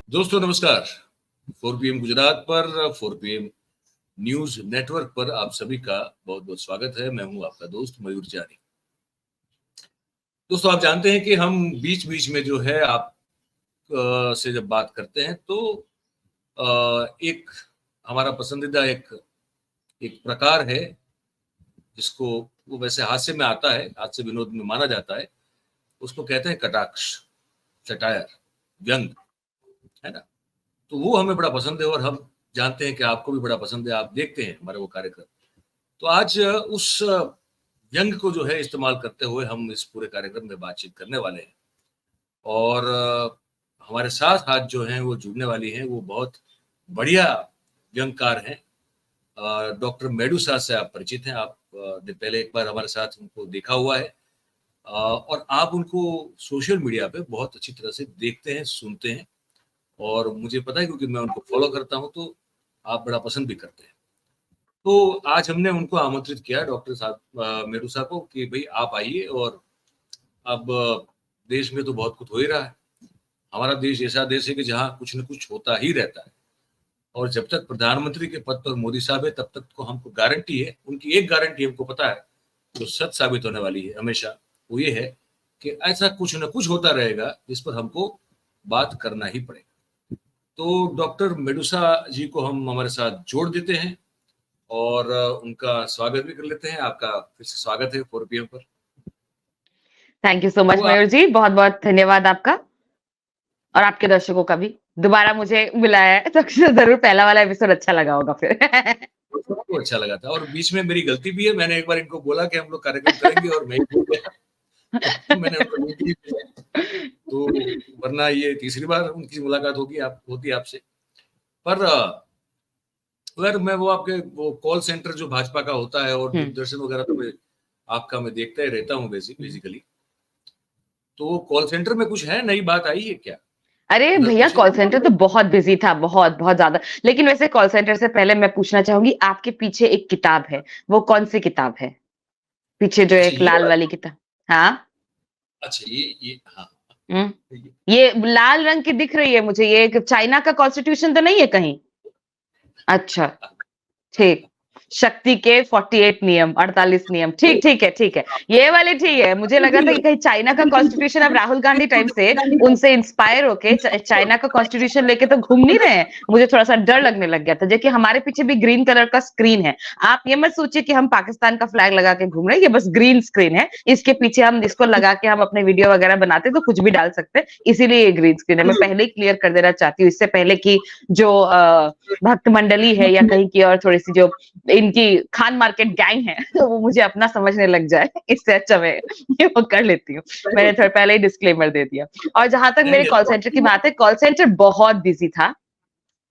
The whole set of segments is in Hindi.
दोस्तों नमस्कार। 4 PM गुजरात पर 4 PM न्यूज नेटवर्क पर आप सभी का बहुत बहुत स्वागत है। मैं हूं आपका दोस्त मयूर जानी। दोस्तों आप जानते हैं कि हम बीच बीच में जो है आप से जब बात करते हैं तो एक हमारा पसंदीदा एक एक प्रकार है जिसको वो वैसे हास्य में आता है, हास्य विनोद में माना जाता है। उसको कहते हैं कटाक्ष, सटायर, व्यंग, है ना। तो वो हमें बड़ा पसंद है और हम जानते हैं कि आपको भी बड़ा पसंद है, आप देखते हैं हमारे वो कार्यक्रम। तो आज उस व्यंग को जो है इस्तेमाल करते हुए हम इस पूरे कार्यक्रम में बातचीत करने वाले हैं। और हमारे साथ आज जो हैं वो जुड़ने वाली हैं, वो बहुत बढ़िया व्यंगकार हैं। डॉक्टर मेडुसा से आप परिचित हैं, आप ने पहले एक बार हमारे साथ उनको देखा हुआ है और आप उनको सोशल मीडिया पे बहुत अच्छी तरह से देखते हैं, सुनते हैं और मुझे पता है क्योंकि मैं उनको फॉलो करता हूँ, तो आप बड़ा पसंद भी करते हैं। तो आज हमने उनको आमंत्रित किया डॉक्टर साहब मेडुसा को कि भाई आप आइए। और अब देश में तो बहुत कुछ हो ही रहा है। हमारा देश ऐसा देश है कि जहाँ कुछ न कुछ होता ही रहता है और जब तक प्रधानमंत्री के पद पर मोदी साहब है तब तक को हमको गारंटी है, उनकी एक गारंटी हमको पता है जो सच साबित होने वाली है हमेशा, वो ये है कि ऐसा कुछ न कुछ होता रहेगा जिस पर हमको बात करना ही पड़ेगा। तो डॉक्टर मेडुसा जी को हम हमारे साथ जोड़ देते हैं और उनका स्वागत भी कर लेते हैं। आपका फिर से स्वागत है 4 PM पर। थैंक यू सो मच तो मयूर जी, बहुत बहुत धन्यवाद आपका और आपके दर्शकों का भी दोबारा मुझे बुलाया है तो जरूर पहला वाला एपिसोड अच्छा लगा होगा फिर। सबको अच्छा लगा था और बीच में मेरी गलती भी है, मैंने एक बार इनको बोला कि हम लोग कार्यक्रम करेंगे और मैं ही भूल गया। तो मैंने उनको लिंक भी भेजा, तो वरना ये तीसरी बार उनकी मुलाकात होती आपसे। पर अगर मैं वो आपके वो कॉल सेंटर जो भाजपा का होता है और दूरदर्शन वगैरह तो मैं देखता ही रहता हूँ बेसिकली। तो कॉल सेंटर में कुछ है, नई बात आई है क्या? अरे उधर भैया, कुछ है? कॉल सेंटर तो बहुत बिजी था, बहुत बहुत ज्यादा। लेकिन वैसे कॉल सेंटर से पहले मैं पूछना चाहूंगी, आपके पीछे एक किताब है, वो कौन सी किताब है? पीछे जो अच्छा एक ये लाल वाला। वाली किताब। हाँ। अच्छा ये हाँ। हम्म। ये- ये लाल रंग की दिख रही है मुझे, ये एक चाइना का कॉन्स्टिट्यूशन तो नहीं है कहीं? अच्छा, ठीक। शक्ति के 48 नियम, 48 नियम, ठीक ठीक है, ठीक है। ये वाले ठीक है। मुझे लग रहा था कि कहीं चाइना का कॉन्स्टिट्यूशन अब राहुल गांधी टाइम से उनसे इंस्पायर होके चाइना का कॉन्स्टिट्यूशन लेके तो घूम नहीं रहे हैं। मुझे थोड़ा सा डर लगने लग गया था। देखिए हमारे पीछे भी ग्रीन कलर का स्क्रीन है। आप ये मत सोचिए कि हम पाकिस्तान का फ्लैग लगा के घूम रहे हैं, ये बस ग्रीन स्क्रीन है। इसके पीछे हम इसको लगा के हम अपने वीडियो वगैरह बनाते तो कुछ भी डाल सकते हैं, इसीलिए ये ग्रीन स्क्रीन है। मैं पहले ही क्लियर कर देना चाहती हूँ, इससे पहले की जो भक्त मंडली है या कहीं की और थोड़ी सी जो इनकी खान मार्केट गैंग है तो वो मुझे अपना समझने लग जाए, इससे अच्छा मैं ये वो कर लेती हूँ। मैंने थोड़ा पहले ही डिस्क्लेमर दे दिया। और जहां तक मेरे कॉल सेंटर की बात है, कॉल सेंटर बहुत बिजी था।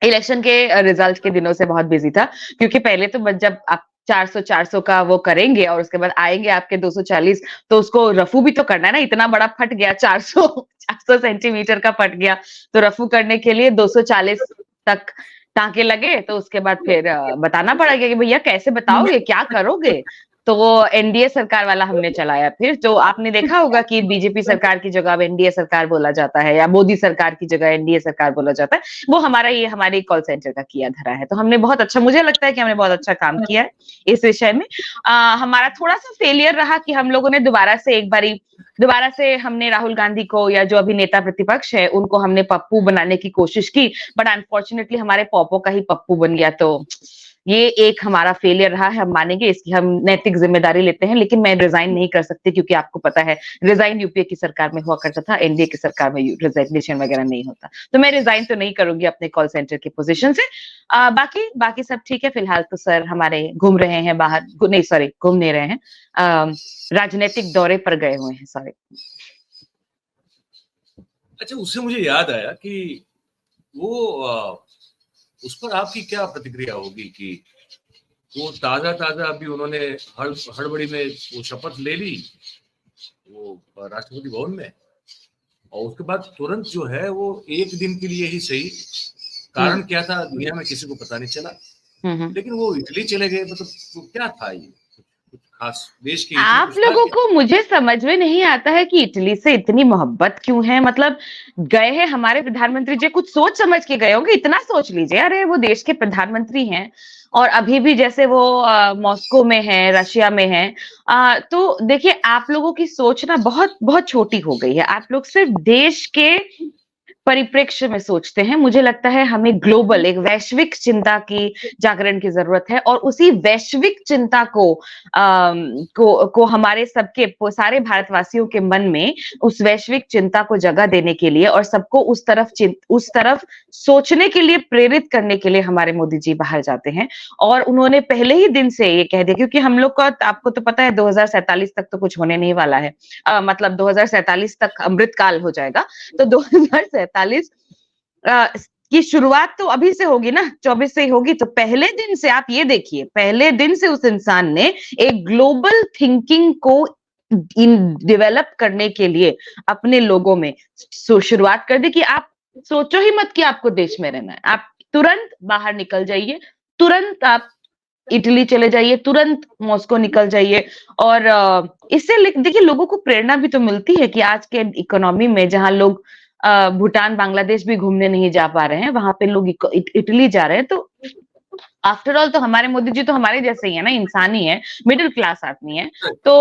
इलेक्शन के रिजल्ट के दिनों से बहुत बिजी था, क्योंकि पहले तो जब आप 400 का वो करेंगे और उसके बाद आएंगे आपके 240, तो उसको रफू भी तो करना है ना। इतना बड़ा फट गया, 400 सेंटीमीटर का फट गया, तो रफू करने के लिए 240 तक टांके लगे। तो उसके बाद फिर बताना पड़ेगा कि भैया कैसे बताओगे, क्या करोगे। तो वो एनडीए सरकार वाला हमने चलाया। फिर तो आपने देखा होगा कि बीजेपी सरकार की जगह अब एनडीए सरकार बोला जाता है, या मोदी सरकार की जगह एनडीए सरकार बोला जाता है। वो हमारे कॉल सेंटर का किया धरा है। तो हमने बहुत अच्छा, मुझे लगता है कि हमने बहुत अच्छा काम किया है इस विषय में। हमारा थोड़ा सा फेलियर रहा कि हम लोगों ने दोबारा से हमने राहुल गांधी को, या जो अभी नेता प्रतिपक्ष है, उनको हमने पप्पू बनाने की कोशिश की। बट अनफॉर्चुनेटली हमारे पॉपो का ही पप्पू बन गया। तो ये एक हमारा फेलियर रहा है, हम मानेंगे, इसकी हम नैतिक जिम्मेदारी लेते हैं। लेकिन मैं रिजाइन नहीं कर सकती, क्योंकि आपको पता है रिजाइन यूपीए की सरकार में हुआ करता था, एनडीए की सरकार में रिजाइनेशन वगैरह नहीं होता। तो मैं रिजाइन तो नहीं करूंगी अपने कॉल सेंटर की पोजीशन से। बाकी बाकी सब ठीक है। फिलहाल तो सर हमारे घूम रहे हैं बाहर, नहीं सॉरी, घूम नहीं रहे हैं, राजनीतिक दौरे पर गए हुए हैं, सॉरी। अच्छा, उससे मुझे याद आया कि वो उस पर आपकी क्या प्रतिक्रिया होगी कि वो ताजा अभी उन्होंने हड़बड़ी में वो शपथ ले ली वो राष्ट्रपति भवन में, और उसके बाद तुरंत जो है वो एक दिन के लिए ही सही, कारण क्या था दुनिया में किसी को पता नहीं चला, लेकिन वो इटली चले गए। मतलब तो क्या था ये, कुछ खास देश की इटली आप पूछता है लोगों कि को, मुझे समझ में नहीं आता है कि इटली से इतनी मोहब्बत क्यों है। मतलब गए हैं हमारे प्रधानमंत्री जी, कुछ सोच समझ के गए होंगे, इतना सोच लीजिए। अरे वो देश के प्रधानमंत्री हैं और अभी भी जैसे वो मॉस्को में है, रशिया में है। तो देखिए आप लोगों की सोच ना बहुत बहुत छोटी हो गई है। आप लोग सिर्फ देश के परिप्रेक्ष्य में सोचते हैं। मुझे लगता है हमें ग्लोबल, एक वैश्विक चिंता की जागरण की जरूरत है, और उसी वैश्विक चिंता को हमारे सबके सारे भारतवासियों के मन में उस वैश्विक चिंता को जगह देने के लिए और सबको उस तरफ सोचने के लिए प्रेरित करने के लिए हमारे मोदी जी बाहर जाते हैं। और उन्होंने पहले ही दिन से ये कह दिया, क्योंकि हम लोग का, आपको तो पता है 2047 तक तो कुछ होने नहीं वाला है। मतलब 2047 तक अमृतकाल हो जाएगा, तो 2047 की शुरुआत तो अभी से होगी ना, 24 से ही होगी। तो पहले दिन से आप ये देखिए, पहले दिन से उस इंसान ने एक ग्लोबल थिंकिंग को डेवलप करने के लिए अपने लोगों में शुरुआत कर दी कि आप सोचो ही मत कि आपको देश में रहना है, आप तुरंत बाहर निकल जाइए, तुरंत आप इटली चले जाइए, तुरंत मॉस्को निकल जाइए। और इससे देखिए लोगों को प्रेरणा भी तो मिलती है कि आज के इकोनॉमी में जहां लोग भूटान, बांग्लादेश भी घूमने नहीं जा पा रहे हैं, वहां पे लोग इटली जा रहे हैं। तो आफ्टर ऑल तो हमारे मोदी जी तो हमारे जैसे ही है ना, इंसान ही है, मिडिल क्लास आदमी है। तो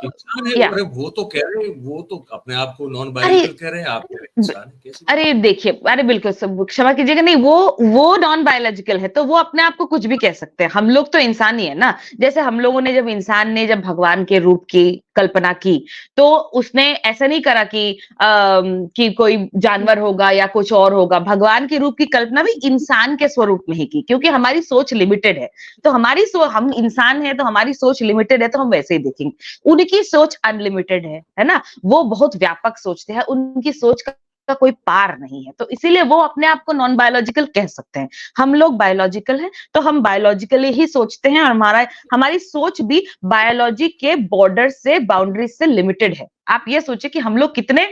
इंसान है। या अरे वो तो कह रहे हैं, वो तो अपने आप को नॉन अरे बायोलॉजिकल कह रहे हैं, आप कह रहे हैं इंसान है, कैसे? अरे देखिए, अरे बिल्कुल सब क्षमा कीजिएगा, नहीं वो नॉन बायोलॉजिकल है तो वो अपने आप को कुछ भी कह सकते हैं। हम लोग तो इंसान ही है ना। जैसे हम लोगों ने, जब इंसान ने जब भगवान के रूप की कल्पना की, तो उसने ऐसा नहीं करा कि कोई जानवर होगा या कुछ और होगा। भगवान के रूप की कल्पना भी इंसान के स्वरूप में ही की, क्योंकि हमारी सोच लिमिटेड है। तो हम इंसान है तो हमारी सोच लिमिटेड है, तो हम वैसे ही देखेंगे। उनकी सोच अनलिमिटेड है ना। वो बहुत व्यापक सोचते हैं, उनकी सोच का कोई पार नहीं है, तो इसीलिए वो अपने आप को नॉन बायोलॉजिकल कह सकते हैं। हम लोग बायोलॉजिकल हैं, तो हम बायोलॉजिकली ही सोचते हैं, और हमारी सोच भी बायोलॉजी के बॉर्डर से, बाउंड्री से लिमिटेड है। आप ये सोचिए कि हम लोग कितने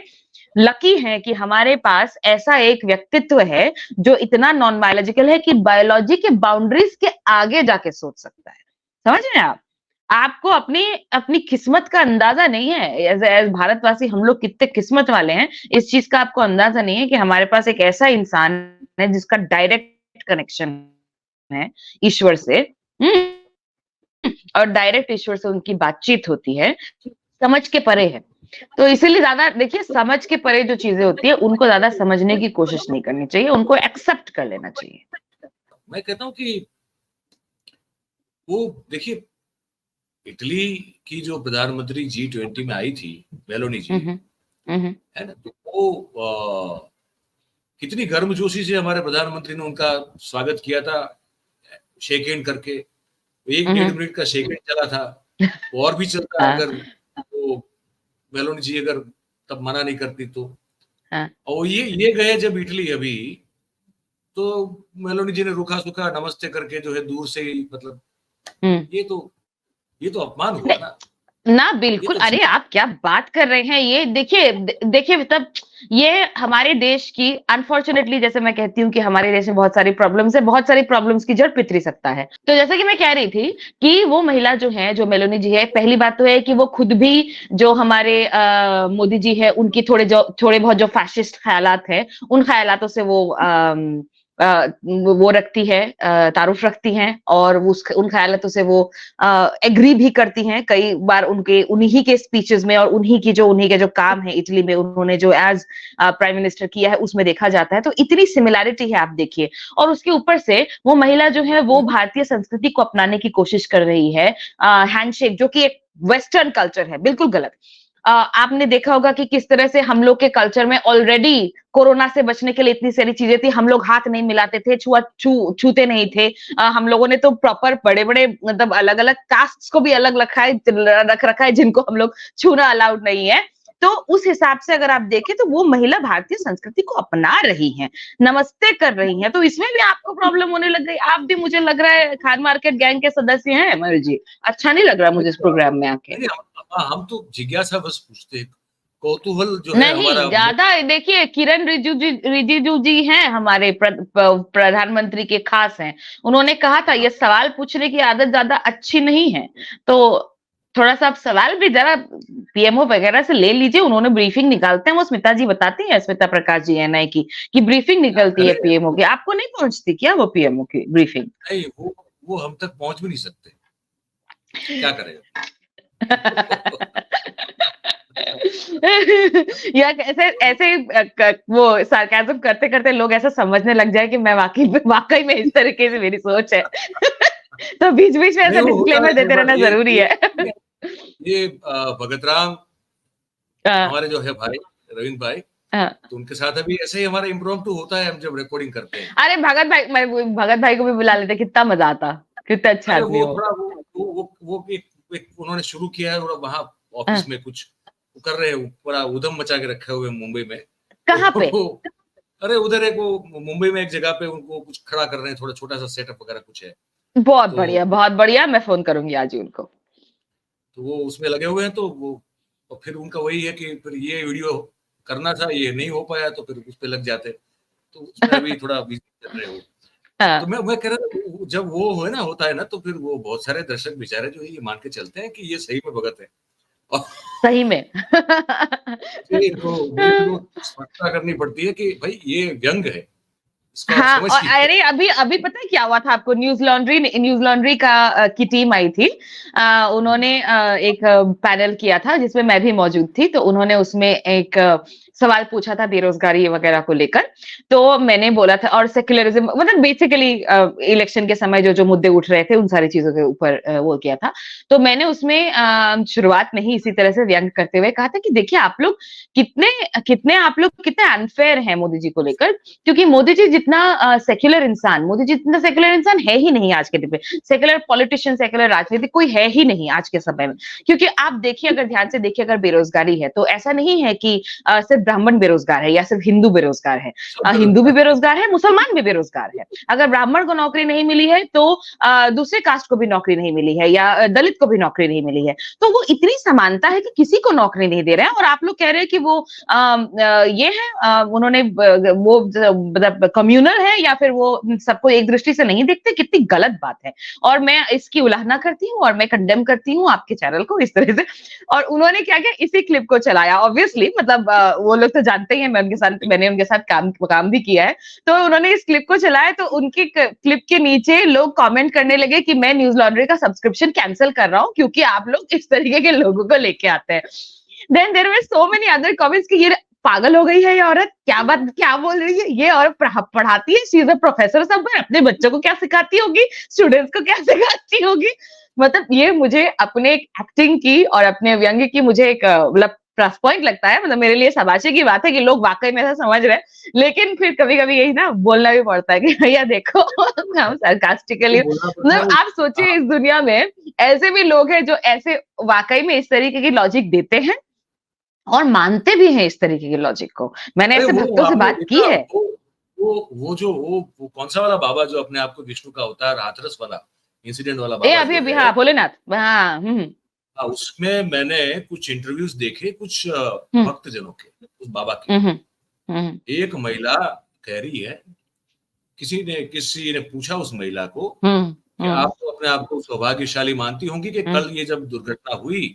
लकी हैं कि हमारे पास ऐसा एक व्यक्तित्व है जो इतना नॉन बायोलॉजिकल है कि बायोलॉजी के बाउंड्रीज के आगे जाके सोच सकता है। समझ रहे हैं आप? आपको अपनी अपनी किस्मत का अंदाजा नहीं है। एज भारतवासी हम लोग कितने किस्मत वाले हैं, इस चीज का आपको अंदाजा नहीं है कि हमारे पास एक ऐसा इंसान है जिसका डायरेक्ट कनेक्शन है ईश्वर से। और डायरेक्ट ईश्वर से उनकी बातचीत होती है, समझ के परे है। तो इसीलिए ज्यादा देखिए, समझ के परे जो चीजें होती है उनको ज्यादा समझने की कोशिश नहीं करनी चाहिए, उनको एक्सेप्ट कर लेना चाहिए। मैं कहता हूँ कि वो देखिए, इटली की जो प्रधानमंत्री G20 में आई थी, मेलोनी जी, है ना, तो वो कितनी गर्मजोशी से हमारे प्रधानमंत्री ने उनका स्वागत किया था, शेक हैंड करके। 1-1.5 मिनट का शेक हैंड चला था, और भी चलता अगर वो मेलोनी जी अगर तब मना नहीं करती तो। और ये गए जब इटली अभी, तो मेलोनी जी ने रूखा सूखा नमस्ते करके जो है दूर से ही, मतलब ये तो अपमान हुआ ना। ना बिल्कुल, तो अरे आप क्या बात कर रहे हैं। ये देखिए देखिए, तब ये हमारे देश की, अनफॉर्चुनेटली जैसे मैं कहती हूँ कि हमारे देश में बहुत सारी प्रॉब्लम्स है, बहुत सारी प्रॉब्लम्स की जड़ पितृसत्ता है। तो जैसा कि मैं कह रही थी कि वो महिला जो है, जो मेलोनी जी है, पहली बात तो है कि वो खुद भी, जो हमारे मोदी जी है, उनकी थोड़े बहुत जो फैशिस्ट ख्यालात है, उन ख्यालातों से वो रखती है, तारुफ रखती हैं, और उन ख्यालातों से वो एग्री भी करती हैं कई बार। उन्हीं के स्पीचेस में और उन्हीं के जो काम है इटली में, उन्होंने जो एज प्राइम मिनिस्टर किया है, उसमें देखा जाता है। तो इतनी सिमिलैरिटी है, आप देखिए। और उसके ऊपर से वो महिला जो है वो भारतीय संस्कृति को अपनाने की कोशिश कर रही है। हैंडशेक, जो कि एक वेस्टर्न कल्चर है, बिल्कुल गलत। आपने देखा होगा कि किस तरह से हम लोग के कल्चर में ऑलरेडी कोरोना से बचने के लिए इतनी सारी चीजें थी। हम लोग हाथ नहीं मिलाते थे, छूते नहीं थे। हम लोगों ने तो प्रॉपर बड़े बड़े, मतलब अलग अलग कास्ट को भी अलग रख रखा है जिनको हम लोग छूना अलाउड नहीं है। तो उस हिसाब से अगर आप देखें तो वो महिला भारतीय संस्कृति को अपना रही हैं, नमस्ते कर रही हैं। तो इसमें भी आपको प्रॉब्लम होने लग गई। आप भी, मुझे लग रहा है, खान मार्केट गैंग के सदस्य हैं मयूर जी। अच्छा नहीं लग रहा मुझे इस प्रोग्राम में आके। हम तो जिज्ञासा बस पूछते हैं, कौतूहल जो है नहीं, हमारा। ज्यादा देखिए, किरण रिजिजू जी हैं हमारे प्रधानमंत्री के खास हैं। उन्होंने कहा था ये सवाल पूछने की आदत ज्यादा अच्छी नहीं है। तो थोड़ा सा आप सवाल भी जरा पीएमओ वगैरह से ले लीजिए, उन्होंने ब्रीफिंग निकालते हैं, वो स्मिता जी बताती हैं, स्मिता प्रकाश जी एनआई की, कि ब्रीफिंग क्या निकलती है करें पीएमओ की। वो? आपको नहीं पहुंचती क्या वो पीएमओ की ब्रीफिंग? नहीं, वो हम तक पहुंच भी नहीं सकते, क्या करें? या ऐसे ऐसे वो सार्केज्म करते करते लोग ऐसा समझने लग जाए कि मैं वाकई में इस तरीके से मेरी सोच है। तो बीच बीच में नहीं, ऐसा वो होता डिस्क्लेमर है कई देते बार। रहना जरूरी है। ये ये भगत राम हाँ, हमारे जो है भाई, रविंद्र भाई, हाँ। तो उनके साथ अभी ऐसे ही हमारा इम्प्रोम्प्टू होता है, हम जब रिकॉर्डिंग करते हैं। अरे भगत भाई को भी बुला लेते, कितना मजा आता, कितना अच्छा अरे आदमी वो हो। थोड़ा वो एक उन्होंने शुरू किया है, और वहाँ हाँ, ऑफिस में कुछ वो कर रहे हैं, पूरा उधम मचा के रखे हुए मुंबई में। कहाँ पे? तो अरे उधर एक वो मुंबई में एक जगह पे उनको कुछ खड़ा कर रहे हैं, थोड़ा छोटा सा सेटअप वगैरह कुछ है। बहुत तो बढ़िया, बहुत बढ़िया, मैं फोन करूंगी आज ही उनको। तो वो उसमें लगे हुए हैं, तो वो और फिर उनका वही है कि फिर ये वीडियो करना था, ये नहीं हो पाया, तो फिर उस पे लग जाते। तो उसमें अभी थोड़ा बिजी चल रहे हो। तो हाँ, मैं कह रहा था, जब वो हो ना होता है ना, तो फिर वो बहुत सारे दर्शक बेचारे जो है ये मान के चलते हैं कि ये सही में भगत है। और सही में। मुझे फिर वो स्पष्टता करनी पड़ती है कि भाई ये व्यंग है, इसको आप हाँ, और समझिए। अरे अभी अभी पता है क्या हुआ था आपको? न्यूज लॉन्ड्री का की टीम आई थी। उन्होंने एक पैनल किया था जिसमें मैं भी मौजूद थी, तो उन्होंने उसमें एक सवाल पूछा था बेरोजगारी वगैरह को लेकर। तो मैंने बोला था, और सेक्युलरिज्म, मतलब बेसिकली इलेक्शन के समय जो जो मुद्दे उठ रहे थे उन सारी चीजों के ऊपर वो किया था। तो मैंने उसमें शुरुआत में ही इसी तरह से व्यंग करते हुए कहा था कि देखिए आप लोग कितने कितने आप लोग कितने अनफेयर हैं मोदी जी को लेकर, क्योंकि मोदी जी जितना सेक्युलर इंसान, मोदी जी जितना सेक्युलर इंसान है ही नहीं आज के दिन पे। सेक्युलर पॉलिटिशियन, सेक्युलर राजनीतिक कोई है ही नहीं आज के समय में। क्योंकि आप देखिए, अगर ध्यान से देखिए, अगर बेरोजगारी है तो ऐसा नहीं है कि सिर्फ ब्राह्मण बेरोजगार है या सिर्फ हिंदू बेरोजगार है। सब हिंदू भी बेरोजगार है। बेरोजगार है, मुसलमान भी बेरोजगार है। अगर ब्राह्मण को नौकरी नहीं मिली है तो दूसरे कास्ट को भी नौकरी नहीं मिली है, या दलित को भी नौकरी नहीं मिली है। तो वो इतनी समानता है कि किसी को नौकरी नहीं दे रहे हैं, और आप लोग कह रहे हैं कि वो ये है, उन्होंने वो मतलब कम्युनल है, या फिर वो सबको एक दृष्टि से नहीं देखते। कितनी गलत बात है, और मैं इसकी उलाहना करती हूँ और मैं कंडेम करती हूँ आपके चैनल को इस तरह से। और उन्होंने क्या किया, इसी क्लिप को चलाया, ऑब्वियसली मतलब वो लोग तो जानते ही हैं, मैंने उनके साथ काम भी किया है। तो उन्होंने इस क्लिप को चलाया, तो उनकी क्लिप के नीचे लोग कमेंट करने लगे कि मैं न्यूज लॉन्ड्री का सब्सक्रिप्शन कैंसिल कर रहा हूँ क्योंकि आप लोग इस तरीके के लोगों को लेके आते हैं। Then there were so many other comments कि ये पागल हो गई है ये औरत, क्या बात क्या बोल रही है ये औरत, पढ़ाती है, शी इज अ प्रोफेसर, सब अपने बच्चों को क्या सिखाती होगी, स्टूडेंट्स को क्या सिखाती होगी। मतलब ये मुझे अपने एक्टिंग की और अपने व्यंग्य की मुझे एक मतलब प्लस पॉइंट लगता है। मतलब मेरे लिए शाबाशी की बात है कि लोग वाकई में ऐसा समझ रहे हैं। लेकिन फिर कभी कभी यही ना बोलना भी पड़ता है कि भैया देखो, हम तो सार्कास्टिकली, बोलना पड़ता मतलब है। आप सोचिए इस दुनिया में ऐसे भी लोग हैं जो ऐसे वाकई में इस तरीके की लॉजिक देते हैं और मानते भी हैं इस तरीके के लॉजिक को। मैंने अरे ऐसे वो भक्तों से आपने बात की देखा, है। वो कौन सा वाला बाबा जो अपने आप को विष्णु का अवतार, हाथरस वाला इंसिडेंट वाला ए बाबा अभी जो अभी है। हाँ भोलेनाथ, हाँ। उसमें मैंने कुछ इंटरव्यूज देखे, कुछ हम्म भक्तजनों के, उस बाबा के। हम्म हम्म एक महिला कह रही है, किसी ने पूछा उस महिला को हम्म कि आप तो अपने आप को सौभाग्यशाली मानती होंगी कि हम्म कल ये जब दुर्घटना हुई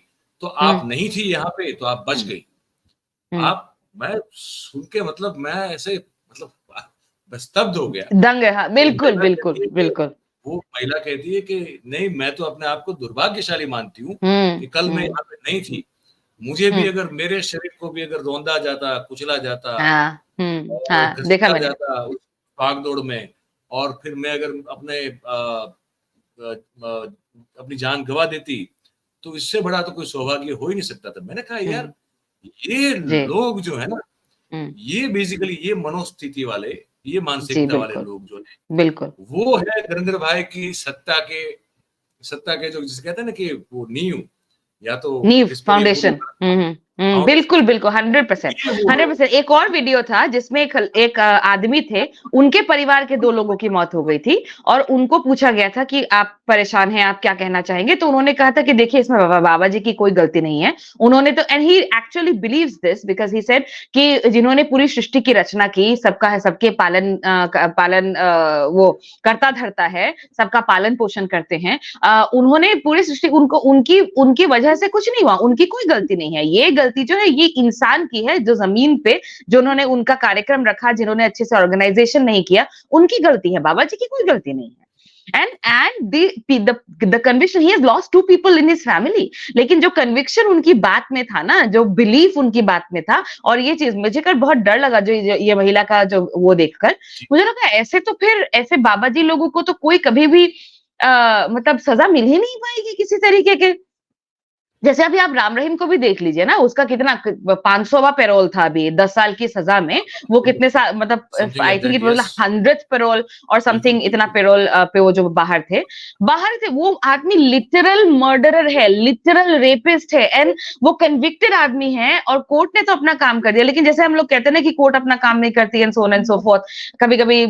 तो हम्म आप नहीं थी यहाँ पे, तो आप बच हम्म गई। हम्म। आप मैं सुन के मतलब मैं ऐसे मतलब मैं स्तब्ध हो गया। दंग है, हाँ, वो बिल्कुल महिला बिल्कुल कहती है कि बिल्कुल। वो महिला कहती है कि नहीं, मैं तो अपने आप को दुर्भाग्यशाली मानती हूँ कि कल मैं हम्म यहाँ पे नहीं थी। मुझे भी हम्म। अगर मेरे शरीर को भी अगर रौंदा जाता, कुचला जाता हाँ और हाँ, देखा घसीटा मैंने। जाता उस भाग-दौड़ में, और फिर मैं अगर अपनी जान गँवा देती, तो इससे बड़ा तो कोई सौभाग्य हो ही नहीं सकता था। मैंने कहा यार, हम्म। ये जी। लोग जो है ना, हम्म। ये बेसिकली ये मनोस्थिति वाले, ये जी मानसिकता वाले बिल्कुल लोग जो हैं, बिल्कुल। वो है नरेंद्र भाई की सत्ता के जो जिसे कहते हैं ना कि वो नींव, या तो नीव जिस पर ये पूरी फाउंडेशन। बिल्कुल बिल्कुल 100%। 100%। एक और वीडियो था जिसमें एक आदमी थे, उनके परिवार के 2 लोगों की मौत हो गई थी और उनको पूछा गया था कि आप परेशान हैं, आप क्या कहना चाहेंगे, तो उन्होंने कहा था कि देखिए इसमें बाबा जी की कोई गलती नहीं है। उन्होंने तो, and he actually believes this because he said कि जिन्होंने पूरी सृष्टि की रचना की, सबका है, सबके पालन वो करता धरता है, सबका पालन पोषण करते हैं, उन्होंने पूरी सृष्टि, उनको उनकी उनकी वजह से कुछ नहीं हुआ, उनकी कोई गलती नहीं है। ये गलती जो है ये इंसान की है, जो जमीन पे जिन्होंने उनका कार्यक्रम रखा, जिन्होंने अच्छे से ऑर्गेनाइजेशन नहीं किया, उनकी गलती है। बाबा जी की कोई गलती नहीं है। And the conviction, he has lost 2 people in his family, लेकिन जो कन्विक्शन उनकी बात में था ना, जो बिलीफ उनकी बात में था, और ये चीज मुझे कर बहुत डर लगा, जो ये महिला का जो वो देखकर मुझे लगा ऐसे तो फिर ऐसे बाबा जी लोगों को तो कोई कभी भी मतलब सजा मिल ही नहीं पाएगी किसी तरीके के। जैसे अभी आप राम रहीम को भी देख लीजिए ना, उसका कितना 500वां पैरोल था अभी 10 साल की सजा में, वो कितने साल, मतलब something I like think that, it was yes. 100th parole और बिल्कुल समथिंग, इतना बिल्कुल। पैरोल पे वो जो बाहर थे। वो आदमी लिटरल मर्डरर है, लिटरल रेपिस्ट है, एंड वो कन्विक्टेड आदमी है, और कोर्ट ने तो अपना काम कर दिया। लेकिन जैसे हम लोग कहते हैं ना कि कोर्ट अपना काम नहीं करती, and so on and so fourth, कभी कभी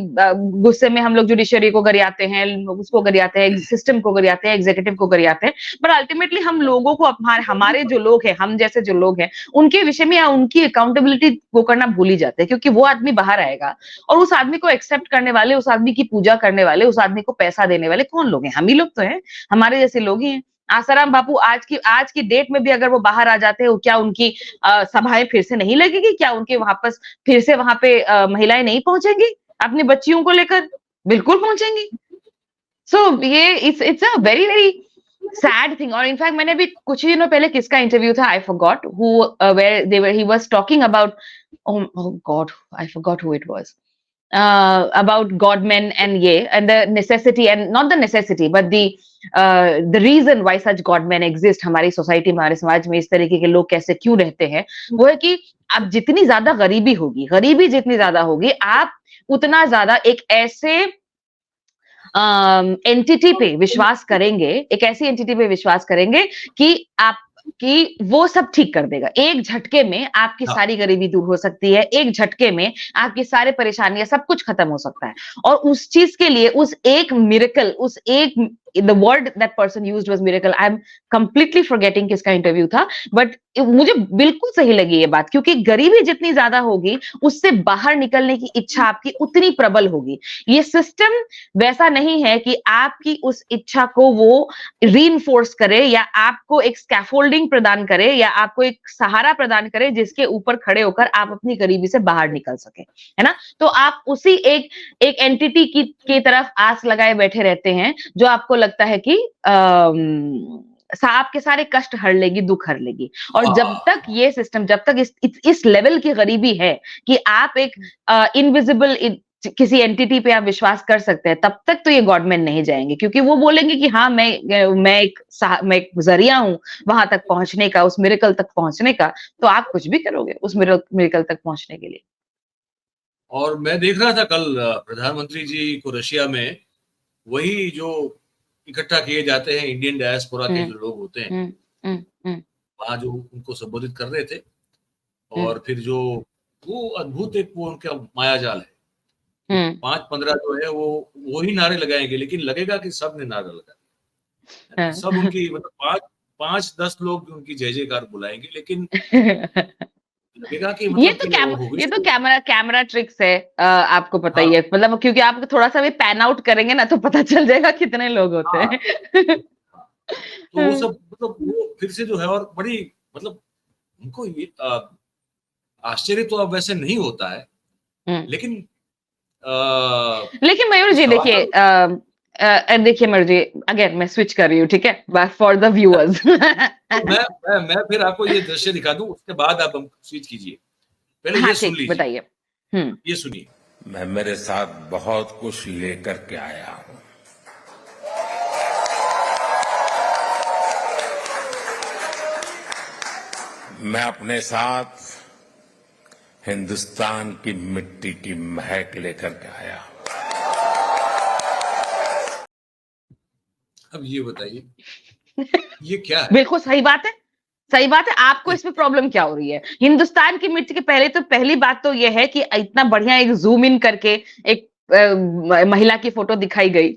गुस्से में हम लोग जुडिशरी को गरियाते हैं, उसको गरियाते हैं, सिस्टम को गरियाते हैं, एग्जीक्यूटिव को गरियाते हैं, पर अल्टीमेटली हम लोगों को, हमारे जो लोग हैं, हम जैसे जो लोग हैं, उनके विषय में या उनकी अकाउंटेबिलिटी वो करना भूल ही जाते हैं, क्योंकि वो आदमी बाहर आएगा और उस आदमी को एक्सेप्ट करने वाले, उस आदमी की पूजा करने वाले, उस आदमी को पैसा देने वाले कौन लोग हैं? हम ही लोग तो हैं, हमारे जैसे लोग ही हैं। आसाराम बापू आज की डेट में भी अगर वो बाहर आ जाते हैं, क्या उनकी सभाएं फिर से नहीं लगेगी? क्या उनके वापस फिर से वहां पे महिलाएं नहीं पहुंचेंगी अपनी बच्चियों को लेकर? बिल्कुल पहुंचेंगी। सो ये it's a very very sad thing. और इनफैक्ट मैंने भी कुछ ही दिनों पहले किसका इंटरव्यू था, I forgot who, where they were, he was talking about, oh god, I forgot who it was, about godmen and ye, and the necessity, and not the necessity but the reason why such godmen exist हमारी सोसाइटी में, हमारे समाज में इस तरीके के लोग कैसे क्यों रहते हैं, वो है कि अब जितनी ज्यादा गरीबी जितनी ज्यादा होगी, आप उतना ज्यादा एक ऐसे एंटिटी पे विश्वास करेंगे, एक ऐसी एंटिटी पे विश्वास करेंगे कि आप, कि वो सब ठीक कर देगा। एक झटके में आपकी हाँ। सारी गरीबी दूर हो सकती है, एक झटके में आपकी सारी परेशानियां, सब कुछ खत्म हो सकता है। और उस चीज के लिए, उस एक मिरेकल, उस एक, the word that person used was miracle. I'm completely forgetting किसका इंटरव्यू था, बट मुझे बिल्कुल सही लगी ये बात, क्योंकि गरीबी जितनी ज्यादा होगी, उससे बाहर निकलने की इच्छा आपकी उतनी प्रबल होगी। ये सिस्टम वैसा नहीं है कि आपकी उस इच्छा को वो रीइंफोर्स करे, या आपको एक स्कैफोल्डिंग प्रदान करे, या आपको एक सहारा प्रदान करे जिसके ऊपर खड़े होकर आप अपनी गरीबी से बाहर निकल सके, है ना? तो आप उसी एक एंटिटी की तरफ आस लगाए बैठे रहते हैं, जो आपको लगता है कि आपके सारे कष्ट हर लेगी, दुख हर लेगी। और जब तक ये सिस्टम, जब तक इस लेवल की गरीबी है कि आप एक इनविजिबल किसी एंटिटी पे आप विश्वास कर सकते हैं, तब तक तो ये गॉडमैन नहीं जाएंगे, क्योंकि वो बोलेंगे कि हाँ, मैं एक जरिया हूं वहां तक पहुंचने का, उस मिरेकल तक पहुंचने का। तो आप कुछ भी करोगे उस मिरेकल तक पहुंचने के लिए। और मैं देख रहा था कल प्रधानमंत्री जी को रशिया में, वही जो इकट्ठा किए जाते हैं इंडियन डायस्पोरा के जो लोग होते हैं, वहां जो उनको संबोधित कर रहे थे, और फिर जो वो अद्भुत एक वो उनका माया जाल है, 5-15 जो है वो ही नारे लगाएंगे, लेकिन लगेगा कि सब ने नारा लगाया, सब उनकी, मतलब 5-10 लोग उनकी जय जयकार बुलाएंगे, लेकिन लगेगा कि ये मतलब तो कि वो होगी। कैमरा ट्रिक्स है, आपको पता ही हाँ, है, मतलब क्योंकि आप थोड़ा सा भी पैन आउट करेंगे ना, तो पता चल जाएगा कितने लोग होते हाँ, हैं। तो वो सब, मतलब वो फिर से जो है, और बड़ी, मतलब उनको ये आश्चर्य तो अब वैसे नहीं होता है, लेकिन लेकिन मयूर जी देखिए, देखिए मयूर जी, अगेन मैं स्विच कर रही हूँ, ठीक है, फॉर द व्यूअर्स। तो मैं फिर आपको ये दृश्य दिखा दूं, उसके बाद आप हम स्विच कीजिए। पहले हाँ ये सुन ठीक, लीजिए, बताइए। ये सुनिए। मैं मेरे साथ बहुत कुछ लेकर के आया हूं। मैं अपने साथ हिंदुस्तान की मिट्टी की महक लेकर के आया हूं। अब ये बताइए, ये क्या है? बिल्कुल सही बात है, सही बात है। आपको इसमें प्रॉब्लम क्या हो रही है? हिंदुस्तान की मिट्टी के पहली बात तो यह है कि इतना बढ़िया एक जूम इन करके एक महिला की फोटो दिखाई गई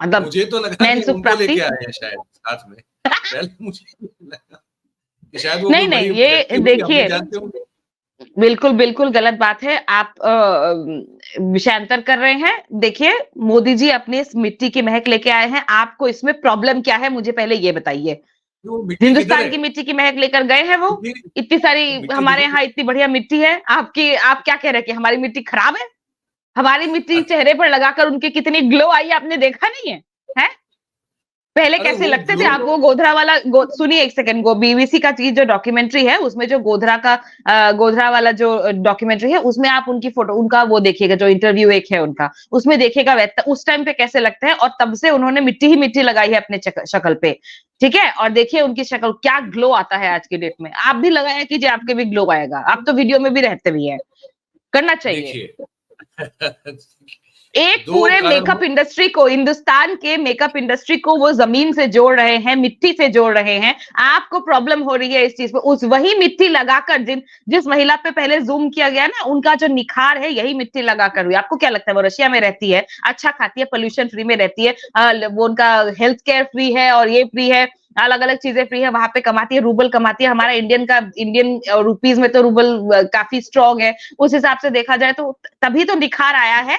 मतलब मुझे तो लगा नैन कि सुख उनको लेके प्राप्ति। आए हैं शायद साथ में। पहले मुझे लगा कि शायद वो नहीं कोई नहीं, बड़ी व्यक्ति ये होगी, हम भी देखिए, जानते होंगे। बिल्कुल बिल्कुल गलत बात है। आप विषयांतर कर रहे हैं। देखिए, मोदी जी अपनी इस मिट्टी की महक लेके आए हैं, आपको इसमें प्रॉब्लम क्या है मुझे पहले ये बताइए। वो मिट्टी किधर हिंदुस्तान है? की मिट्टी की महक लेकर गए हैं वो। मिट्टी इतनी सारी मिट्टी हमारे दिख यहाँ इतनी बढ़िया मिट्टी है, आपकी आप क्या कह रहे हैं कि हमारी मिट्टी खराब है? हमारी मिट्टी चेहरे पर लगाकर उनके कितनी ग्लो आई आपने देखा नहीं है? हैं? पहले अरे कैसे वो लगते थे ग्लो आप? वो गोधरा वाला सुनिए एक सेकंड, वो बीबीसी का चीज जो डॉक्यूमेंट्री है उसमें जो गोधरा वाला जो डॉक्यूमेंट्री है उसमें आप उनकी फोटो, उनका वो देखिएगा, जो इंटरव्यू एक है उनका, उसमें देखिएगा उस टाइम पे कैसे लगते हैं, और तब से उन्होंने मिट्टी ही मिट्टी लगाई है अपने शक्ल पे। ठीक है, और देखिए उनकी शक्ल क्या ग्लो आता है आज की डेट में। आप भी लगाया कीजिए, आपके भी ग्लो आएगा। आप तो वीडियो में भी रहते भी है, करना चाहिए। देखिए एक दो पूरे कारण मेकअप इंडस्ट्री को, हिंदुस्तान के मेकअप इंडस्ट्री को वो जमीन से जोड़ रहे हैं, मिट्टी से जोड़ रहे हैं। आपको प्रॉब्लम हो रही है इस चीज पे। उस वही मिट्टी लगाकर जिस महिला पे पहले जूम किया गया ना, उनका जो निखार है यही मिट्टी लगाकर हुई। आपको क्या लगता है वो रशिया में रहती है, अच्छा खाती है, पोल्यूशन फ्री में रहती है, वो उनका हेल्थ केयर फ्री है और ये फ्री है, अलग अलग चीजें फ्री है, वहां पे कमाती है, रूबल कमाती है। हमारा इंडियन रुपीज में तो रूबल काफी स्ट्रांग है, उस हिसाब से देखा जाए तो तभी तो निखार आया है,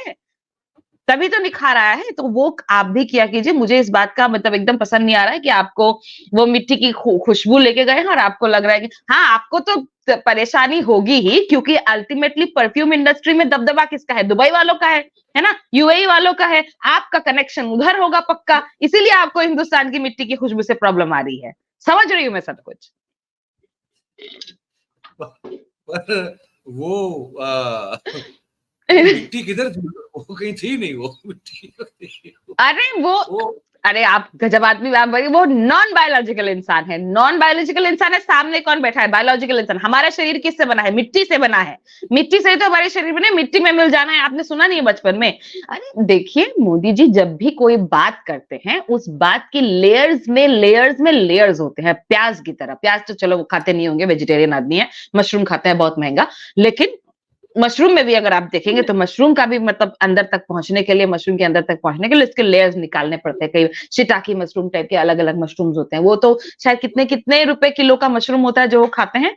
तभी तो निखार आया है। तो वो आप भी किया कीजिए। मुझे इस बात का मतलब एकदम पसंद नहीं आ रहा है कि आपको वो मिट्टी की खुशबू लेके गए हैं और आपको लग रहा है कि हाँ, आपको तो परेशानी होगी ही, क्योंकि अल्टीमेटली परफ्यूम इंडस्ट्री में दबदबा किसका है? दुबई वालों का है ना, यूएई वालों का है। आपका कनेक्शन उधर होगा पक्का, इसीलिए आपको हिंदुस्तान की मिट्टी की खुशबू से प्रॉब्लम आ रही है। समझ रही हूँ मैं सब कुछ। पर वो मिट्टी किधर थी? वो कहीं थी नहीं वो मिट्टी। अरे वो अरे आप गजब आदमी, वो नॉन बायोलॉजिकल इंसान है। नॉन बायोलॉजिकल इंसान है, सामने कौन बैठा है? बायोलॉजिकल इंसान। हमारा शरीर किससे बना है? मिट्टी से बना है। मिट्टी से ही तो हमारे शरीर बने, मिट्टी में मिल जाना है। आपने सुना नहीं है बचपन में? अरे देखिए, मोदी जी जब भी कोई बात करते हैं, उस बात की लेयर्स होते हैं, प्याज की तरह। प्याज तो चलो वो खाते नहीं होंगे, वेजिटेरियन आदमी है। मशरूम खाते हैं, बहुत महंगा। लेकिन मशरूम में भी अगर आप देखेंगे तो मशरूम का भी मतलब अंदर तक पहुंचने के लिए, मशरूम के अंदर तक पहुंचने के लिए इसके लेयर्स निकालने पड़ते हैं। कई शिटाकी मशरूम टाइप के अलग अलग मशरूम्स होते हैं। वो तो शायद कितने कितने रुपए किलो का मशरूम होता है जो वो खाते हैं।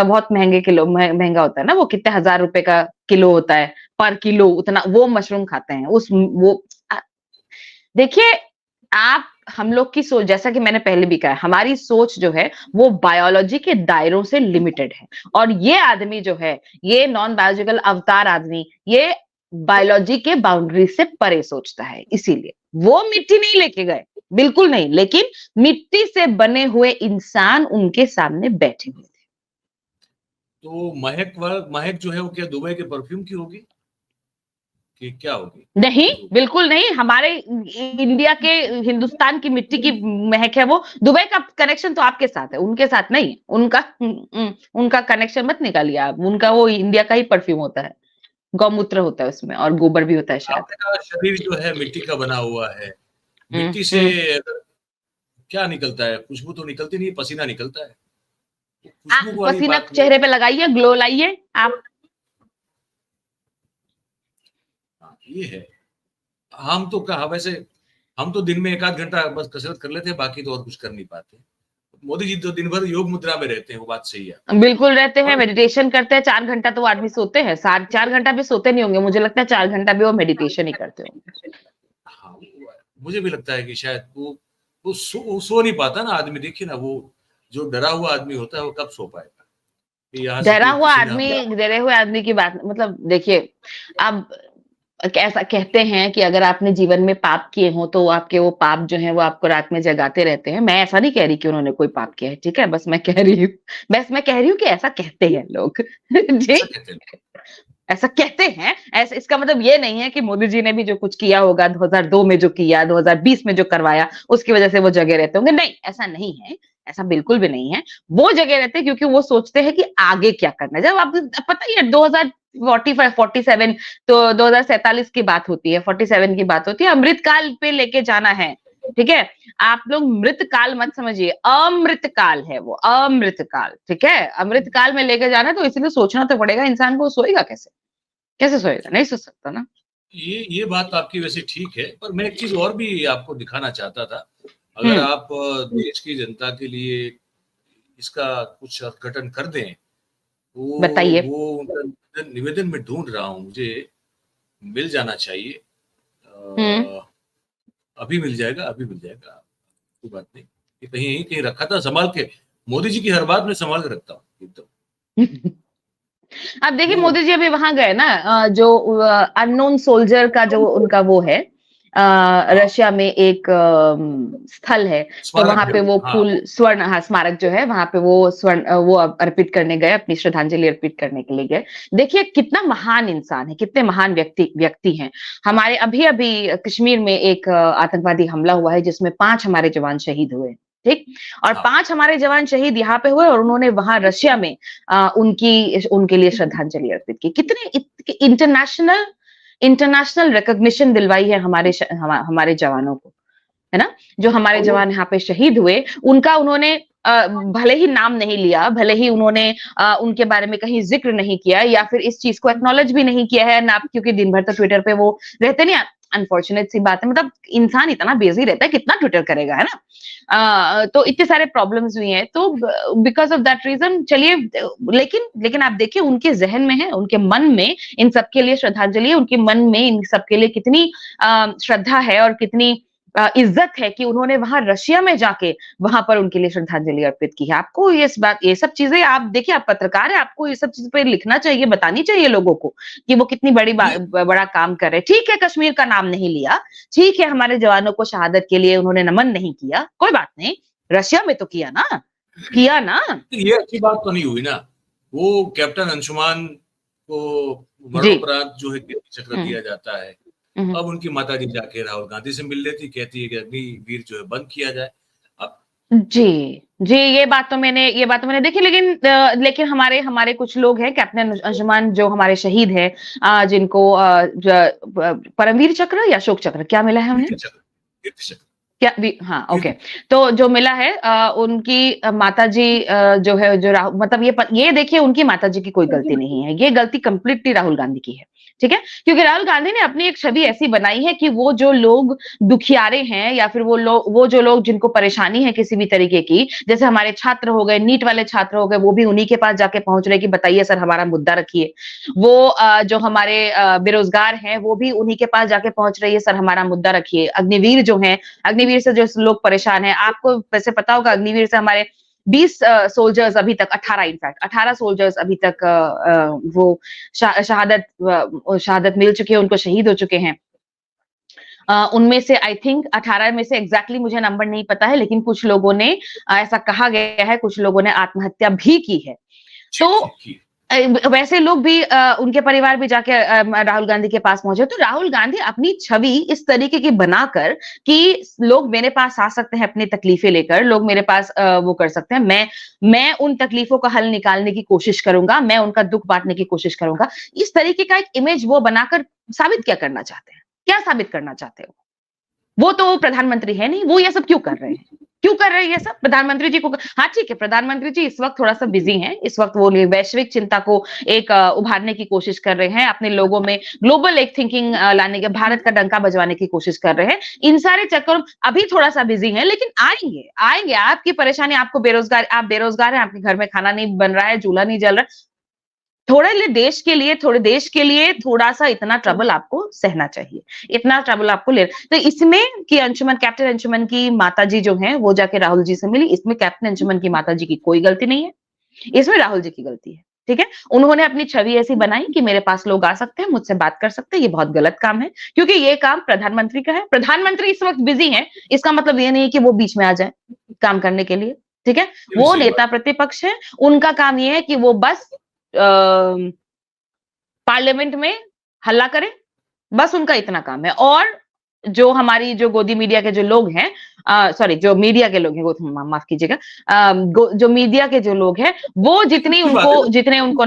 बहुत महंगे किलो, महंगा होता है ना वो, कितने हजार रुपए का किलो होता है पर किलो, उतना वो मशरूम खाते हैं। देखिए, आप हम लोग की सोच, जैसा कि मैंने पहले भी कहा, हमारी सोच जो है वो बायोलॉजी के दायरों से लिमिटेड है। और ये आदमी जो है, ये नॉन बायोलॉजिकल अवतार आदमी, ये बायोलॉजी के बाउंड्री से परे सोचता है। इसीलिए वो मिट्टी नहीं लेके गए, बिल्कुल नहीं, लेकिन मिट्टी से बने हुए इंसान उनके सामने बैठे हुए थे। तो महक जो है वो क्या दुबई के परफ्यूम की होगी कि क्या होगी? नहीं, बिल्कुल नहीं। हमारे इंडिया के, हिंदुस्तान की मिट्टी की महक है वो। दुबई का कनेक्शन तो आपके साथ है, उनके साथ नहीं। उनका कनेक्शन मत निकालिए आप। उनका वो इंडिया का ही परफ्यूम होता है, गौमूत्र होता है उसमें, और गोबर भी होता है शायद। आपने कहा शरीर जो है मिट्टी का बना हुआ है, हम्म मिट्टी से क्या निकलता है? खुशबू तो निकलती नहीं, पसीना निकलता है। खुशबू वाली पसीना बात नहीं। चेहरे पे लगाइए, ग्लो लाइए आप। ये है। हम तो कहा वैसे, हम तो दिन में 1 आध घंटा बस कसरत कर लेते हैं, बाकी तो और कुछ कर नहीं पाते। मोदी जी तो दिन भर योग मुद्रा में रहते हैं, वो बात सही है। बिल्कुल रहते हैं, पर मेडिटेशन करते हैं। 4 घंटा तो वो आदमी सोते हैं। 4 घंटा भी सोते नहीं होंगे, मुझे लगता है 4 घंटा भी वो मेडिटेशन ही करते होंगे। हाँ, मुझे भी लगता है कि शायद वो सो नहीं पाता ना आदमी। देखिए ना, वो जो डरा हुआ आदमी होता है वो कब सो पाएगा? कि यहाँ से डरा कोई हुआ किसी ने आदमी, हमला। डरे हुए आदमी की बात मतलब देखिए, अब ऐसा कहते हैं कि अगर आपने जीवन में पाप किए हो तो आपके वो पाप जो है वो आपको रात में जगाते रहते हैं। मैं ऐसा नहीं कह रही कि उन्होंने कोई पाप किया है, ठीक है, बस मैं कह रही हूँ कि ऐसा कहते हैं लोग। जी, ऐसा कहते हैं। ऐसा कहते हैं। ऐसा, इसका मतलब ये नहीं है कि मोदी जी ने भी जो कुछ किया होगा 2002 में, जो किया 2020 में जो करवाया, उसकी वजह से वो जगह रहते होंगे। नहीं, ऐसा नहीं है, ऐसा बिल्कुल भी नहीं है। वो जगह रहते हैं क्योंकि वो सोचते हैं कि आगे क्या करना है। जब आप पता ही है 2045 47, तो 2047 की बात होती है, 47 की बात होती है, अमृतकाल पे लेके जाना है। ठीक है, आप लोग मृत काल मत समझिए, अमृत काल है वो, अमृत काल, ठीक है, अमृत काल में लेकर जाना है, तो इसीलिए सोचना तो पड़ेगा इंसान को, सोएगा कैसे, कैसे सोएगा, नहीं सोच सकता ना। ये बात आपकी वैसे ठीक है, पर मैं एक चीज और भी आपको दिखाना चाहता था। अगर आप देश की जनता के लिए इसका कुछ अर्थ कर दें, बताइए। वो उनका निवेदन में ढूंढ रहा हूँ, मुझे मिल जाना चाहिए। अभी मिल जाएगा, अभी मिल जाएगा, कोई बात नहीं। ये कहीं कहीं रखा था संभाल के, मोदी जी की हर बात में संभाल के रखता हूँ एकदम। अब देखिए मोदी जी अभी वहां गए ना, जो अननोन सोल्जर का जो उनका वो है, रशिया में एक स्थल है, तो वहां पे वो फूल स्वर्ण, हाँ स्मारक जो है वहां पे वो स्वर्ण वो अर्पित करने गए, अपनी श्रद्धांजलि अर्पित करने के लिए गए। देखिए कितना महान इंसान है, कितने महान व्यक्ति हैं। हमारे अभी अभी कश्मीर में एक आतंकवादी हमला हुआ है जिसमें 5 हमारे जवान शहीद हुए, ठीक, और 5 हमारे जवान शहीद यहाँ पे हुए और उन्होंने वहां रशिया में उनके लिए श्रद्धांजलि अर्पित की। कितने इंटरनेशनल रिकॉग्निशन दिलवाई है हमारे जवानों को, है ना, जो हमारे जवान यहाँ पे शहीद हुए, उनका उन्होंने भले ही नाम नहीं लिया, भले ही उन्होंने उनके बारे में कहीं जिक्र नहीं किया या फिर इस चीज को एक्नॉलेज भी नहीं किया है ना, क्योंकि दिन भर तो ट्विटर पे वो रहते नहीं, अनफॉर्चुनेट सी बात है, मतलब इंसान इतना बिजी रहता है, कितना ट्विटर करेगा, है ना। तो इतने सारे प्रॉब्लम्स हुई हैं, तो बिकॉज ऑफ दैट रीजन चलिए, लेकिन आप देखिए उनके जहन में है, उनके मन में इन सबके लिए श्रद्धांजलि है, उनके मन में इन सबके लिए कितनी श्रद्धा है और कितनी इज्जत है कि उन्होंने वहां रशिया में जाके वहां पर उनके लिए श्रद्धांजलि अर्पित की है। आपको ये सब चीजें, आप देखिए आप पत्रकार है, आपको ये सब चीजें पे लिखना चाहिए, बतानी चाहिए लोगों को कि वो कितनी बड़ा काम कर रहे हैं। ठीक है कश्मीर का नाम नहीं लिया, ठीक है हमारे जवानों को शहादत के लिए उन्होंने नमन नहीं किया, कोई बात नहीं, रशिया में तो किया ना। ये अच्छी बात तो नहीं हुई ना, वो कैप्टन अंशुमान को मरणोपरांत जो है कीर्ति चक्र दिया जाता है, अब उनकी माता जी जाके राहुल गांधी से मिल लेती, कहती है कि अग्निवीर जो है बंद किया जाए। अब जी ये बात तो मैंने देखी, लेकिन हमारे कुछ लोग हैं, कैप्टन अंशुमान जो हमारे शहीद है, जिनको परमवीर चक्र या अशोक चक्र क्या मिला है उन्हें, कीर्ति चक्र क्या भी, हाँ ओके, तो जो मिला है उनकी माताजी जो है, मतलब ये देखिए उनकी माताजी की कोई गलती नहीं है, ये गलती कंप्लीटली राहुल गांधी की है, ठीक है, क्योंकि राहुल गांधी ने अपनी एक छवि ऐसी बनाई है कि वो जो लोग दुखियारे हैं या फिर वो जो लोग जिनको परेशानी है किसी भी तरीके की, जैसे हमारे छात्र हो गए, नीट वाले छात्र हो गए, वो भी उन्हीं के पास जाके पहुंच रहे कि बताइए सर हमारा मुद्दा रखिए, वो जो हमारे बेरोजगार हैं वो भी उन्हीं के पास जाके पहुंच रही है, सर हमारा मुद्दा रखिए। अग्निवीर जो है, अग्निवीर से जो लोग परेशान हैं, आपको वैसे पता होगा अग्निवीर से हमारे 20 सोल्जर्स अभी तक, 18 सोल्जर्स अभी तक वो शहादत मिल चुकी है, उनको शहीद हो चुके हैं। उनमें से आई थिंक 18 में से एग्जैक्टली मुझे नंबर नहीं पता है, लेकिन कुछ लोगों ने ऐसा कहा गया है, कुछ लोगों ने आत्महत्या भी की है। तो वैसे लोग भी उनके परिवार भी जाके राहुल गांधी के पास पहुंचे, तो राहुल गांधी अपनी छवि इस तरीके की बनाकर कि लोग मेरे पास आ सकते हैं अपनी तकलीफें लेकर, लोग मेरे पास वो कर सकते हैं, मैं उन तकलीफों का हल निकालने की कोशिश करूंगा, मैं उनका दुख बांटने की कोशिश करूंगा, इस तरीके का एक इमेज वो बनाकर साबित क्या करना चाहते हैं, क्या साबित करना चाहते हो? वो तो प्रधानमंत्री है नहीं, वो ये सब क्यों कर रहे हैं, क्यों कर रहे हैं ये सब? प्रधानमंत्री जी को, हाँ ठीक है प्रधानमंत्री जी इस वक्त थोड़ा सा बिजी हैं, इस वक्त वो वैश्विक चिंता को एक उभारने की कोशिश कर रहे हैं, अपने लोगों में ग्लोबल एक थिंकिंग लाने के, भारत का डंका बजवाने की कोशिश कर रहे हैं, इन सारे चक्कर अभी थोड़ा सा बिजी हैं, लेकिन आएंगे। आपकी परेशानी, आपको आप बेरोजगार हैं, आपके घर में खाना नहीं बन रहा है, चूल्हा नहीं जल रहा, थोड़े देश के लिए थोड़ा सा इतना ट्रबल आपको सहना चाहिए, इतना ट्रबल आपको ले, तो इसमें कि कैप्टन अंशुमन की माताजी जो हैं वो जाके राहुल जी से मिली, इसमें कैप्टन अंशुमन की माताजी की कोई गलती नहीं है, इसमें राहुल जी की गलती है, ठीक है। उन्होंने अपनी छवि ऐसी बनाई कि मेरे पास लोग आ सकते हैं, मुझसे बात कर सकते हैं, ये बहुत गलत काम है, क्योंकि ये काम प्रधानमंत्री का है, प्रधानमंत्री इस वक्त बिजी है, इसका मतलब ये नहीं है कि वो बीच में आ जाए काम करने के लिए, ठीक है, वो नेता प्रतिपक्ष है, उनका काम ये है कि वो बस पार्लियामेंट में हल्ला करे, बस उनका इतना काम है। और जो हमारी जो गोदी मीडिया के जो लोग हैं, सॉरी जो मीडिया के लोग हैं, वो माफ कीजिएगा, जो मीडिया के जो लोग हैं वो जितने उनको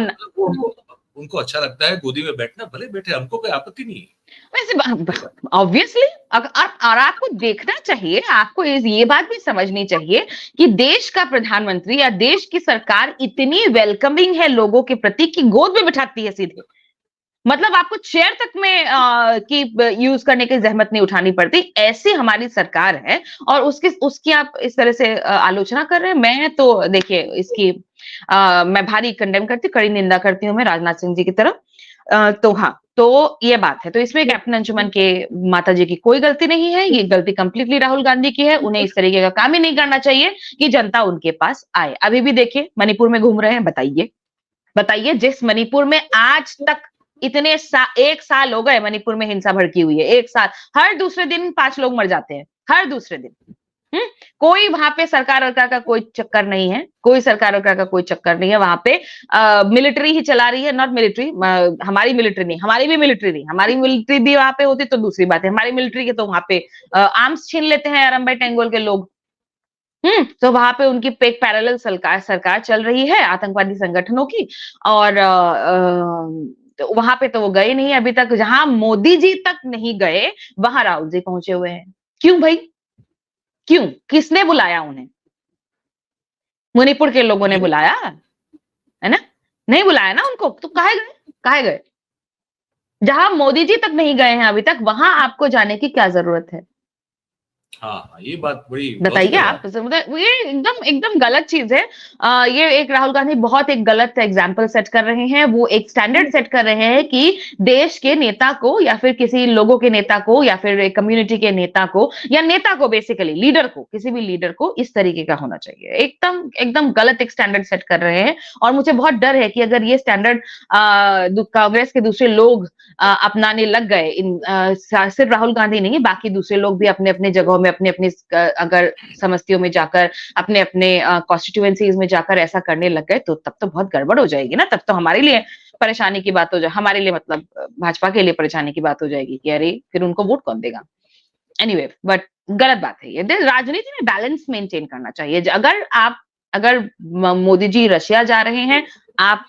उनको अच्छा लगता है गोदी में बैठना, भले बैठे, हमको कोई आपत्ति नहीं है। वैसे ऑब्वियसली और आपको देखना चाहिए, आपको ये बात भी समझनी चाहिए कि देश का प्रधानमंत्री या देश की सरकार इतनी वेलकमिंग है लोगों के प्रति कि गोद में बिठाती है सीधे। मतलब आपको चेयर तक में की यूज करने की जहमत नहीं उठानी पड़ती, ऐसी हमारी सरकार है। और उसकी आप इस तरह से आलोचना कर रहे हैं। मैं तो देखिए इसकी मैं भारी कंडेम करती, कड़ी निंदा करती हूँ मैं राजनाथ सिंह जी की तरफ। तो हाँ, तो ये बात है। तो इसमें कैप्टन अंजुमन के माता जी की कोई गलती नहीं है, ये गलती कंप्लीटली राहुल गांधी की है। उन्हें इस तरीके का काम ही नहीं करना चाहिए कि जनता उनके पास आए। अभी भी देखिए मणिपुर में घूम रहे हैं, बताइए जिस मणिपुर में आज तक एक साल हो गए मणिपुर में हिंसा भड़की हुई है, एक साल, हर दूसरे दिन 5 लोग मर जाते हैं, हर दूसरे दिन। कोई वहां पे सरकार का कोई चक्कर नहीं है, कोई सरकार का कोई चक्कर नहीं है वहां पे। मिलिट्री ही चला रही है, नॉट मिलिट्री, हमारी मिलिट्री नहीं, हमारी भी मिलिट्री नहीं, हमारी मिलिट्री भी वहां पे होती तो दूसरी बात है। हमारी मिलिट्री के तो वहां पे आर्म्स छीन लेते हैं अरम्बाई टेंगोल के लोग। तो वहां पे उनकी एक पैरेलल सरकार चल रही है आतंकवादी संगठनों की। और तो वहां पे तो वो गए नहीं अभी तक, जहां मोदी जी तक नहीं गए वहां राहुल जी पहुंचे हुए हैं। क्यों भाई, क्यों? किसने बुलाया उन्हें? मणिपुर के लोगों ने बुलाया है ना? नहीं बुलाया ना उनको, तो काहे गए? जहां मोदी जी तक नहीं गए हैं अभी तक, वहां आपको जाने की क्या जरूरत है? हाँ, ये बात बड़ी बताइए आप। ये एकदम गलत चीज है। ये एक राहुल गांधी बहुत एक गलत एग्जाम्पल सेट कर रहे हैं। वो एक स्टैंडर्ड सेट कर रहे हैं कि देश के नेता को या फिर किसी लोगों के नेता को या फिर एक कम्युनिटी के नेता को या नेता को बेसिकली लीडर को, किसी भी लीडर को इस तरीके का होना चाहिए। एकदम गलत एक स्टैंडर्ड सेट कर रहे हैं। और मुझे बहुत डर है कि अगर ये स्टैंडर्ड कांग्रेस के दूसरे लोग अपनाने लग गए, सिर्फ राहुल गांधी नहीं, बाकी दूसरे लोग भी अपने अपने जगहों में अपने अपने अगर समस्तियों में जाकर अपने अपने कॉन्स्टिट्यूएंसीज में जाकर ऐसा करने लग गए, तो तब तो बहुत गड़बड़ हो जाएगी ना। तब तो हमारे लिए परेशानी की बात हो जाए, हमारे लिए मतलब भाजपा के लिए परेशानी की बात हो जाएगी कि अरे फिर उनको वोट कौन देगा। एनीवे, बट गलत बात है ये। राजनीति में बैलेंस मेंटेन करना चाहिए। अगर मोदी जी रशिया जा रहे हैं, आप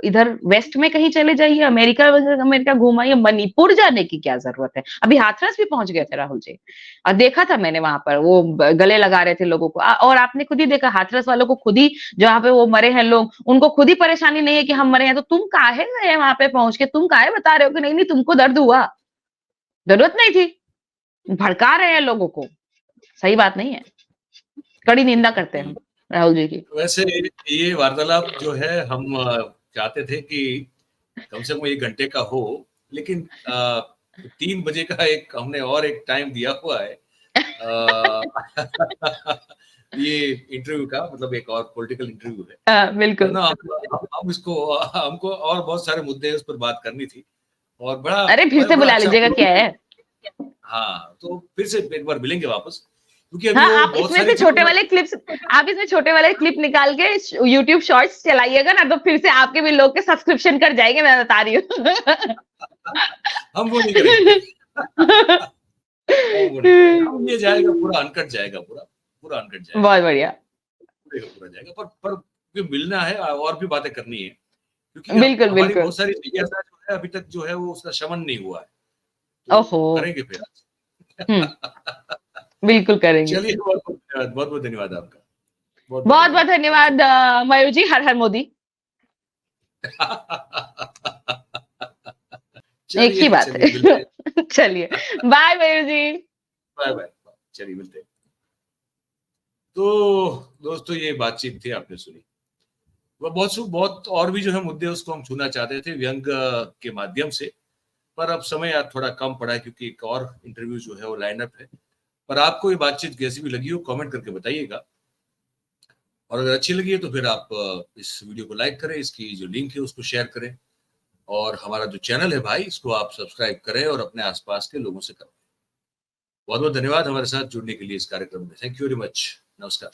इधर वेस्ट में कहीं चले जाइए, अमेरिका घुमाइए। मणिपुर जाने की क्या जरूरत है? अभी हाथरस भी पहुंच गए थे राहुल जी, और देखा था मैंने वहां पर वो गले लगा रहे थे लोगों को। और आपने खुद ही देखा हाथरस वालों को, खुद ही जहाँ पे वो मरे हैं लोग, उनको खुद ही परेशानी नहीं है कि हम मरे हैं। तो तुम काहे गए वहां पे पहुंच के? तुम काहे बता रहे हो कि नहीं नहीं तुमको दर्द हुआ? जरूरत नहीं थी, भड़का रहे हैं लोगों को। सही बात नहीं है, कड़ी निंदा करते हैं हम राहुल जी की। वैसे ये वार्तालाप जो है, हम चाहते थे कि कम से कम 1 घंटे का हो, लेकिन 3 बजे का हमने और एक टाइम दिया हुआ है ये इंटरव्यू का, मतलब एक और पॉलिटिकल इंटरव्यू है। बिल्कुल। ना हम इसको, हमको और बहुत सारे मुद्दे उस पर बात करनी थी, और अरे फिर से बुला अच्छा लीजिएगा, क्या है। हाँ, तो फिर से एक बार मिलेंगे वापस, क्योंकि अभी हाँ, वो आप बहुत इसमें सारी से छोटे वाले क्लिप्स, आप इसमें छोटे वाले क्लिप निकाल के YouTube शॉर्ट्स चलाइएगा ना, तो फिर से आपके भी लोग के सब्सक्रिप्शन कर जाएंगे, मैं बता रही हूँ। हम वो नहीं करेंगे। हम ये जाएगा पूरा अनकट जाएगा, पूरा अनकट जाएगा। बहुत बढ़िया, पूरा जाएगा। पर मिलना है और भी बातें करनी है, क्योंकि बिल्कुल हमारी बिल्कुल। बहुत सारी जिज्ञासा जो है अभी तक जो है वो उसका शमन नहीं हुआ है, तो ओहो, करेंगे फिर आज। बिल्कुल करेंगे। चलिए, बहुत धन्यवाद आपका। बहुत धन्यवाद मयूर जी। हर हर मोदी। एक ही बात है। चलिए, बाय मयूर जी। बाय। चलिए, मिलते हैं। तो दोस्तों, ये बातचीत थी, आपने सुनी। वह बहुत और भी जो है मुद्दे उसको हम छूना चाहते थे व्यंग के माध्यम से, पर अब समय थोड़ा कम पड़ा है, क्योंकि एक और इंटरव्यू जो है वो लाइनअप है। पर आपको ये बातचीत कैसी भी लगी हो, कमेंट करके बताइएगा। और अगर अच्छी लगी है तो फिर आप इस वीडियो को लाइक करें, इसकी जो लिंक है उसको शेयर करें, और हमारा जो चैनल है भाई, इसको आप सब्सक्राइब करें और अपने आसपास के लोगों से करें। बहुत धन्यवाद हमारे साथ जुड़ने के लिए इस कार्यक्रम में। Thank you very much. नमस्कार।